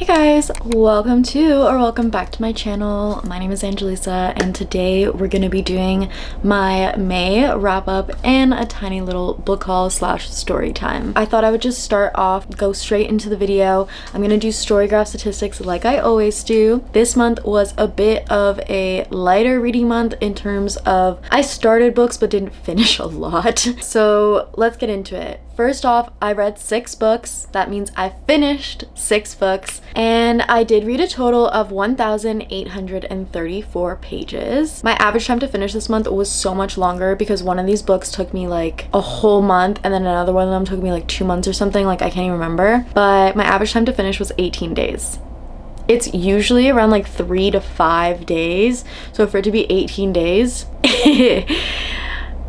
Hey guys, welcome back to my channel. My name is Angelisa and today we're gonna be doing my May wrap up and a tiny little book haul slash story time. I thought I would just start off, go straight into the video. I'm gonna do Storygraph statistics like I always do. This month was a bit of a lighter reading month in terms of I started books but didn't finish a lot. So let's get into it. First off, I read 6 books. That means I finished 6 books. And I did read a total of 1,834 pages. My average time to finish this month was so much longer because one of these books took me like a whole month and then another one of them took me like 2 months or something. Like I can't even remember. But my average time to finish was 18 days. It's usually around like 3 to 5 days. So for it to be 18 days...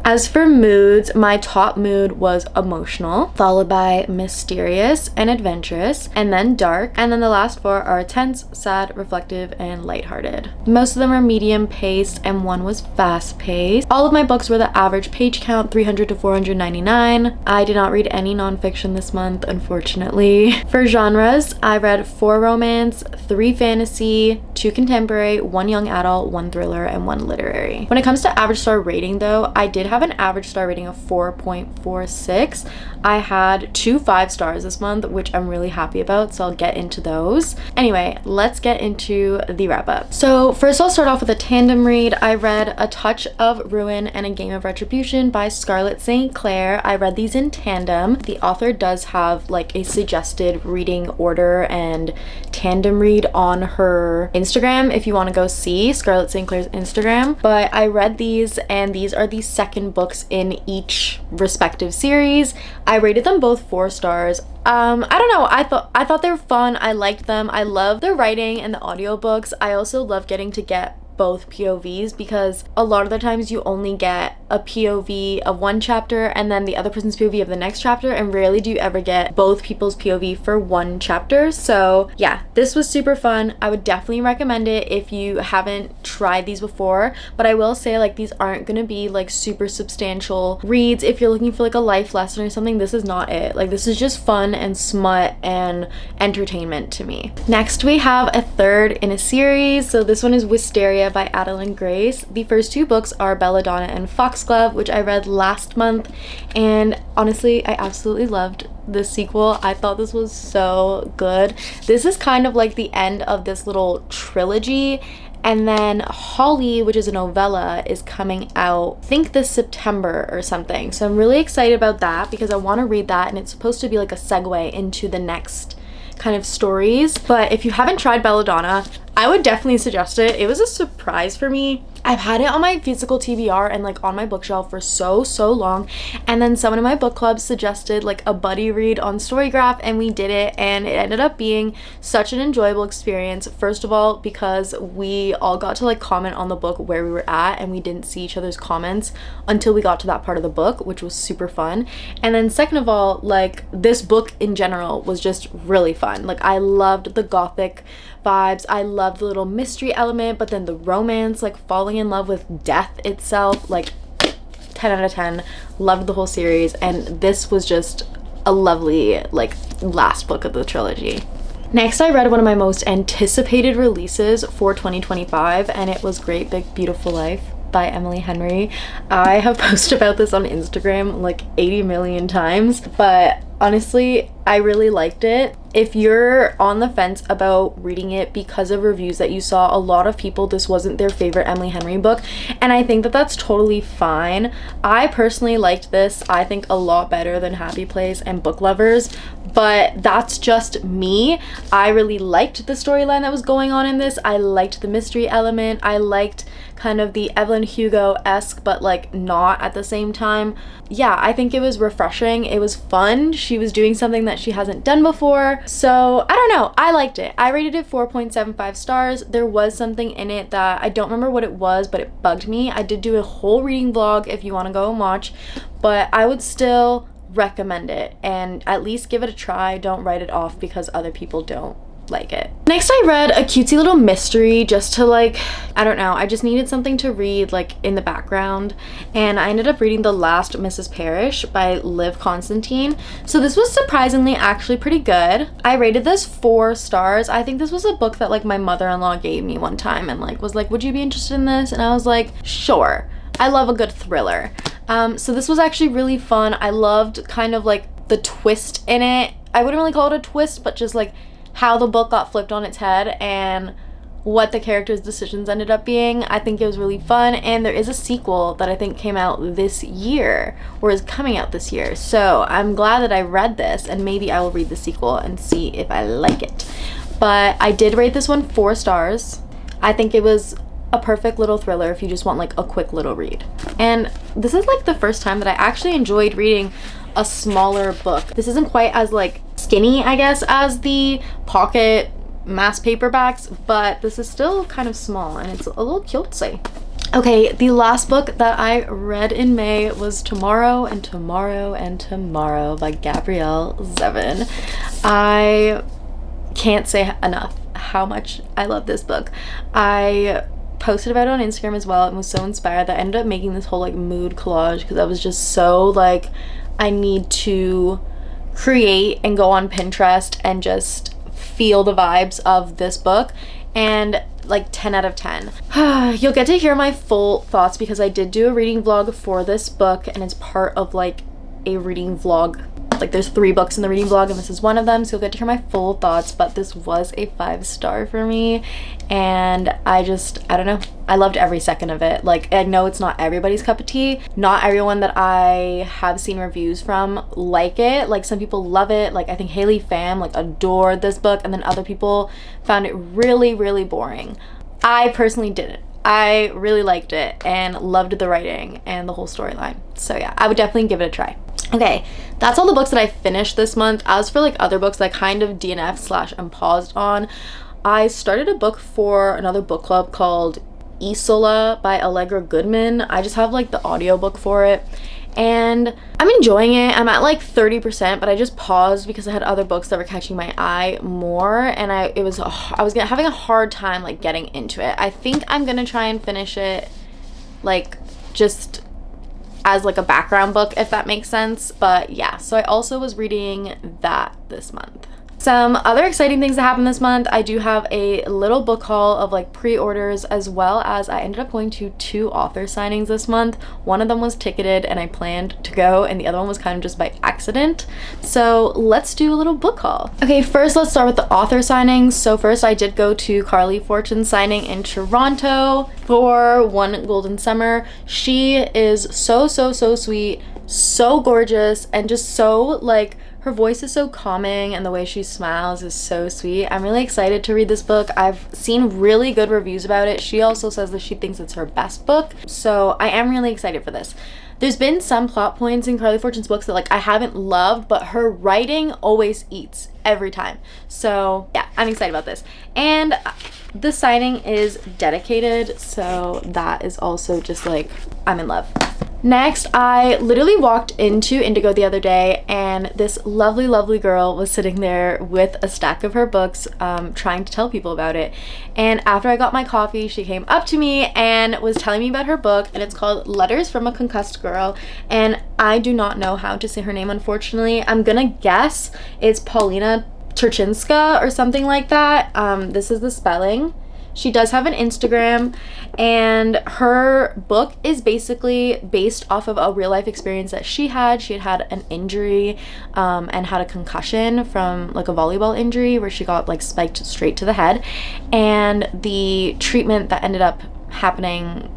As for moods, my top mood was emotional, followed by mysterious and adventurous, and then dark, and then the last 4 are tense, sad, reflective, and lighthearted. Most of them are medium paced and one was fast paced. All of my books were the average page count, 300 to 499. I did not read any nonfiction this month, unfortunately. For genres, I read 4 romance, 3 fantasy, 2 contemporary, 1 young adult, 1 thriller, and 1 literary. When it comes to average star rating though, I did have an average star rating of 4.46. I had 2 5 stars this month, which I'm really happy about, so I'll get into those. Anyway, let's get into the wrap up. So first I'll start off with a tandem read. I read A Touch of Ruin and A Game of Retribution by Scarlett St. Clair. I read these in tandem. The author does have like a suggested reading order and tandem read on her Instagram if you want to go see Scarlett St. Clair's Instagram. But I read these and these are the second books in each respective series. I rated them both 4 stars. I don't know, I thought they were fun. I liked them. I love the writing and the audiobooks. I also love getting to get both POVs because a lot of the times you only get a POV of one chapter and then the other person's POV of the next chapter, and rarely do you ever get both people's POV for one chapter. So yeah, this was super fun. I would definitely recommend it if you haven't tried these before, but I will say like these aren't gonna be like super substantial reads. If you're looking for like a life lesson or something, this is not it. Like this is just fun and smut and entertainment to me. Next we have a third in a series. So this one is Wisteria by Adalyn Grace. The first 2 books are Belladonna and Foxglove, which I read last month, and honestly I absolutely loved the sequel. I thought this was so good. This is kind of like the end of this little trilogy, and then Holly, which is a novella, is coming out I think this September or something, so I'm really excited about that because I want to read that, and it's supposed to be like a segue into the next kind of stories. But if you haven't tried Belladonna, I would definitely suggest it. It was a surprise for me. I've had it on my physical TBR and like on my bookshelf for so long, and then someone in my book club suggested like a buddy read on Storygraph, and we did it, and it ended up being such an enjoyable experience. First of all, because we all got to like comment on the book where we were at, and we didn't see each other's comments until we got to that part of the book, which was super fun. And then second of all, like this book in general was just really fun. Like I loved the gothic vibes. I loved the little mystery element, but then the romance, like falling in love with death itself, like 10 out of 10. Loved the whole series, and this was just a lovely like last book of the trilogy. Next, I read one of my most anticipated releases for 2025, and it was Great Big Beautiful Life by Emily Henry. I have posted about this on Instagram like 80 million times, but honestly, I really liked it. If you're on the fence about reading it because of reviews that you saw, a lot of people, this wasn't their favorite Emily Henry book, and I think that that's totally fine. I personally liked this, I think, a lot better than Happy Place and Book Lovers, but that's just me. I really liked the storyline that was going on in this. I liked the mystery element. I liked kind of the Evelyn Hugo-esque, but like not at the same time. Yeah, I think it was refreshing. It was fun. She was doing something that she hasn't done before. So I don't know, I liked it. I rated it 4.75 stars. There was something in it that I don't remember what it was, but it bugged me. I did do a whole reading vlog if you want to go and watch, but I would still recommend it and at least give it a try. Don't write it off because other people don't. like it. Next, I read a cutesy little mystery just to like, I don't know, I just needed something to read like in the background, and I ended up reading The Last Mrs. Parrish by Constantine. So this was surprisingly actually pretty good. I rated this 4 stars. I think this was a book that like my mother-in-law gave me one time and like was like, would you be interested in this? And I was like, sure. I love a good thriller. So this was actually really fun. I loved kind of like the twist in it. I wouldn't really call it a twist, but just like how the book got flipped on its head and what the characters' decisions ended up being. I think it was really fun, and there is a sequel that I think came out this year or is coming out this year. So I'm glad that I read this, and maybe I will read the sequel and see if I like it. But I did rate this one 4 stars. I think it was a perfect little thriller if you just want like a quick little read. And this is like the first time that I actually enjoyed reading a smaller book. This isn't quite as like skinny, I guess, as the pocket mass paperbacks, but this is still kind of small and it's a little cutesy. Okay, the last book that I read in May was Tomorrow and Tomorrow and Tomorrow by Gabrielle Zevin. I can't say enough how much I love this book. I posted about it on Instagram as well and was so inspired that I ended up making this whole like mood collage because I was just so like, I need to create and go on Pinterest and just feel the vibes of this book, and like 10 out of 10. You'll get to hear my full thoughts because I did do a reading vlog for this book, and it's part of like a reading vlog. Like there's 3 books in the reading vlog and this is one of them, so you'll get to hear my full thoughts. But this was a 5-star for me, and I don't know, I loved every second of it. Like I know it's not everybody's cup of tea, not everyone that I have seen reviews from like it. Like some people love it, like I think Haley Pham like adored this book, and then other people found it really really boring. I personally didn't. I really liked it and loved the writing and the whole storyline. So yeah, I would definitely give it a try. Okay, that's all the books that I finished this month. As for like other books that kind of DNF / I'm paused on, I started a book for another book club called Isola by Allegra Goodman. I just have like the audiobook for it and I'm enjoying it. I'm at like 30%, but I just paused because I had other books that were catching my eye more, and I was having a hard time like getting into it. I think I'm gonna try and finish it like just as like a background book, if that makes sense. But yeah, so I also was reading that this month. Some other exciting things that happened this month, I do have a little book haul of like pre-orders, as well as I ended up going to 2 author signings this month. One of them was ticketed and I planned to go, and the other one was kind of just by accident. So let's do a little book haul. Okay, first let's start with the author signings. So first I did go to Carley Fortune's signing in Toronto for One Golden Summer. She is so sweet, so gorgeous, and just so like, her voice is so calming and the way she smiles is so sweet. I'm really excited to read this book. I've seen really good reviews about it. She also says that she thinks it's her best book. So I am really excited for this. There's been some plot points in Carley Fortune's books that like I haven't loved, but her writing always eats every time. So yeah, I'm excited about this. And the signing is dedicated, so that is also just like, I'm in love. Next, I literally walked into Indigo the other day and this lovely girl was sitting there with a stack of her books trying to tell people about it. And after I got my coffee, she came up to me and was telling me about her book, and it's called Letters from a Concussed Girl, and I do not know how to say her name, unfortunately. I'm gonna guess it's Paulina Turczynska or something like that. This is the spelling. She does have an Instagram, and her book is basically based off of a real life experience that she had. She had an injury and had a concussion from like a volleyball injury where she got like spiked straight to the head, and the treatment that ended up happening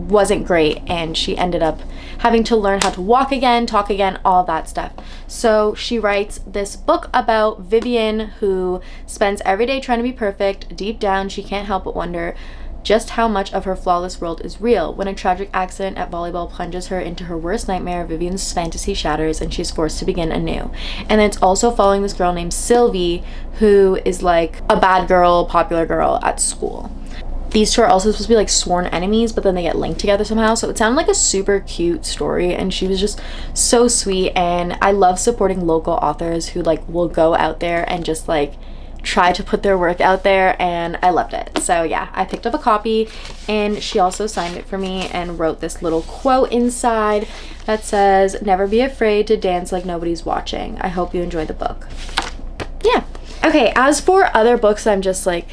wasn't great, and she ended up having to learn how to walk again, talk again, all that stuff. So she writes this book about Vivian, who spends every day trying to be perfect. Deep down, she can't help but wonder just how much of her flawless world is real. When a tragic accident at volleyball plunges her into her worst nightmare, Vivian's fantasy shatters and she's forced to begin anew. And it's also following this girl named Sylvie, who is like a bad girl, popular girl at school. These two are also supposed to be like sworn enemies, but then they get linked together somehow. So it sounded like a super cute story, and she was just so sweet. And I love supporting local authors who like will go out there and just like try to put their work out there, and I loved it. So yeah, I picked up a copy, and she also signed it for me and wrote this little quote inside that says, "Never be afraid to dance like nobody's watching. I hope you enjoy the book." Yeah. Okay, as for other books I'm just like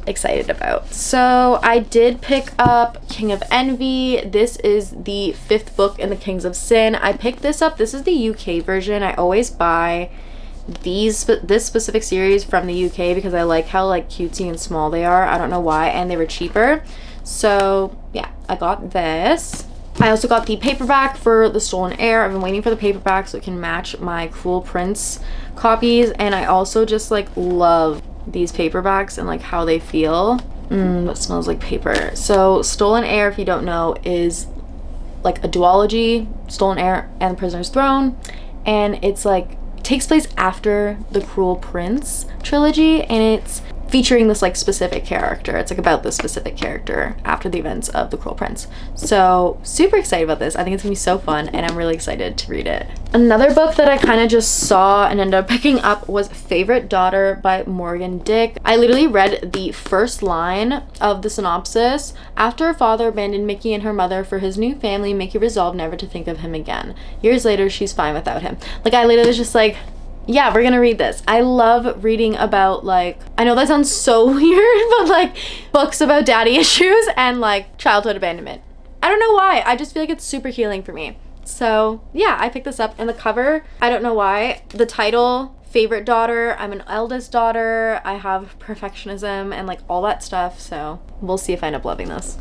excited about. So I did pick up King of Envy. This is the 5th book in the Kings of Sin. I picked this up. This is the UK version. I always buy this specific series from the UK because I like how like cutesy and small they are. I don't know why, and they were cheaper. So yeah, I got this. I also got the paperback for The Stolen Heir. I've been waiting for the paperback so it can match my Cruel Prince copies, and I also just like love these paperbacks and like how they feel. That smells like paper. So Stolen Heir, if you don't know, is like a duology, Stolen Heir and The Prisoner's Throne, and it's like takes place after the Cruel Prince trilogy, and it's featuring this like specific character. It's like about this specific character after the events of the Cruel Prince. So super excited about this. I think it's gonna be so fun, and I'm really excited to read it. Another book that I kind of just saw and ended up picking up was Favorite Daughter by Morgan Dick. I literally read the first line of the synopsis. After her father abandoned Mickey and her mother for his new family, Mickey resolved never to think of him again. Years later, she's fine without him. Like, I literally was just like, yeah, we're gonna read this. I love reading about, like, I know that sounds so weird, but like books about daddy issues and like childhood abandonment. I don't know why, I just feel like it's super healing for me. So yeah, I picked this up, and the cover, I don't know why, the title, Favorite Daughter, I'm an eldest daughter, I have perfectionism and like all that stuff, so we'll see if I end up loving this.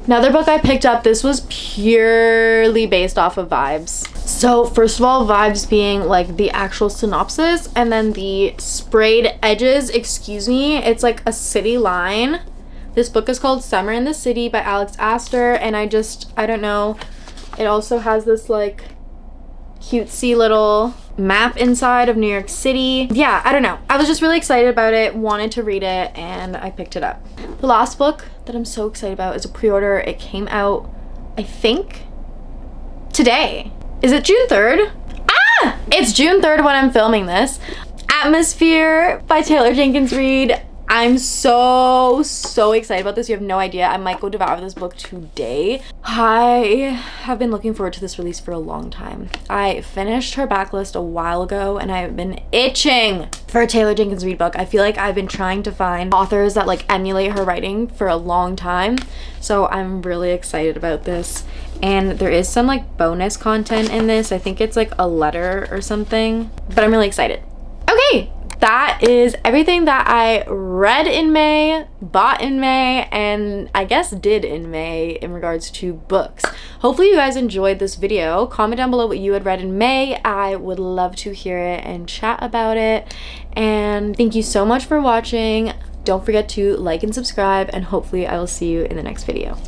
Another book I picked up, this was purely based off of vibes. So first of all, vibes being like the actual synopsis, and then the sprayed edges, excuse me, it's like a city line. This book is called Summer in the City by Alex Astor, and I don't know, it also has this like cutesy little map inside of New York City. Yeah, I don't know. I was just really excited about it, wanted to read it, and I picked it up. The last book that I'm so excited about is a pre-order. It came out, I think, today. Is it June 3rd? Ah! It's June 3rd when I'm filming this. Atmosphere by Taylor Jenkins Reid. I'm so excited about this. You have no idea. I might go devour this book today. I have been looking forward to this release for a long time. I finished her backlist a while ago, and I've been itching for a Taylor Jenkins Reid book. I feel like I've been trying to find authors that like emulate her writing for a long time. So I'm really excited about this. And there is some like bonus content in this. I think it's like a letter or something, but I'm really excited. Okay, that is everything that I read in May, bought in May, and I guess did in May in regards to books. Hopefully you guys enjoyed this video. Comment down below what you had read in May. I would love to hear it and chat about it. And thank you so much for watching. Don't forget to like and subscribe, and hopefully I will see you in the next video.